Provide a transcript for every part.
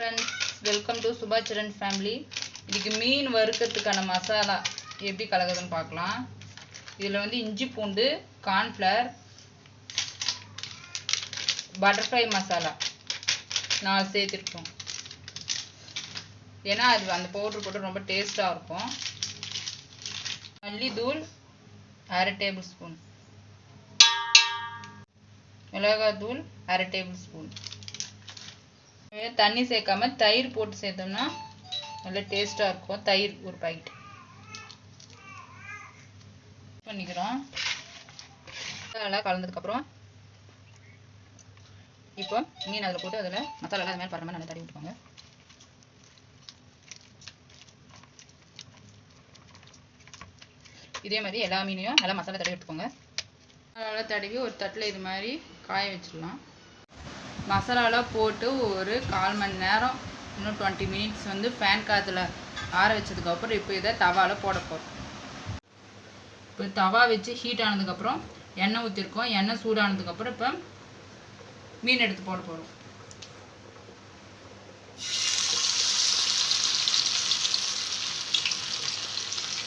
Friends, welcome to Subhacharan family. இதுக்கு மீன் வறுக்கிறதுக்கான மசாலா எப்படி கலக்குதுன்னு பார்க்கலாம். இதில் வந்து இஞ்சி பூண்டு, கார்ன்ஃப்ளவர், பட்டர்ஃப்ளை மசாலா 4 சேர்த்துருக்கோம். ஏன்னா அது அந்த பவுட்ரு போட்டு ரொம்ப டேஸ்ட்டாக இருக்கும். மல்லித்தூள் 1/2 டேபிள் ஸ்பூன், மிளகாத்தூள் 1/2 டேபிள் ஸ்பூன். தண்ணி சேர்க்காம தயிர் போட்டு சேர்த்தோம்னா நல்ல டேஸ்ட்டாக இருக்கும். தயிர் ஒரு பாக்கெட் பண்ணிக்கிறோம். நல்லா கலந்ததுக்கப்புறம் இப்போ மீன் அதில் போட்டு அதில் மசாலா அது மேலே படுற மாதிரி நல்லா தடவி விட்டுக்கோங்க. இதே மாதிரி எல்லா மீனையும் நல்லா மசாலா தடவி விட்டுக்கோங்க. மசாலா தடவி ஒரு தட்டில் இது மாதிரி காய வச்சிடலாம். மசாலாலாம் போட்டு ஒரு 1/4 மணி நேரம், இன்னும் 20 மினிட்ஸ் வந்து ஃபேன் காற்றுல ஆற வச்சதுக்கப்புறம் இப்போ இதை தவாவில் போட போகிறோம். இப்போ தவா வச்சு ஹீட் ஆனதுக்கப்புறம் எண்ணெய் ஊற்றிருக்கோம். எண்ணெய் சூடானதுக்கப்புறம் இப்போ மீன் எடுத்து போட போகிறோம்.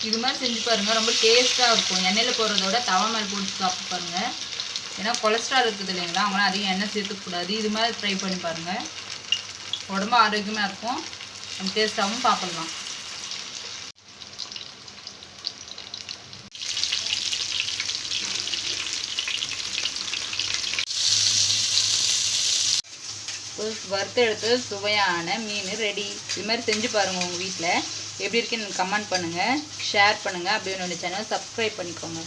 இது மாதிரி செஞ்சு பாருங்கள், ரொம்ப டேஸ்ட்டாக இருக்கும். எண்ணெயில் போடுறதோட தவா மேலே போட்டு சாப்பிட்டு பாருங்கள். ஏன்னா கொலஸ்ட்ரால் இருக்குது இல்லைங்களா, அவங்களாம் அதிகம் எண்ணெய் சேர்த்துக்கூடாது. இது மாதிரி ட்ரை பண்ணி பாருங்கள். உடம்பு ஆரோக்கியமாக இருக்கும், நம்ம டேஸ்ட்டாகவும் சாப்பிட்லாம். வறுத்து எடுத்து சுவையான மீன் ரெடி. இது மாதிரி செஞ்சு பாருங்கள். உங்கள் வீட்டில் எப்படி இருக்குன்னு கமெண்ட் பண்ணுங்கள், ஷேர் பண்ணுங்கள். அப்படியே என்னோட சேனல் சப்ஸ்கிரைப் பண்ணிக்கோங்க.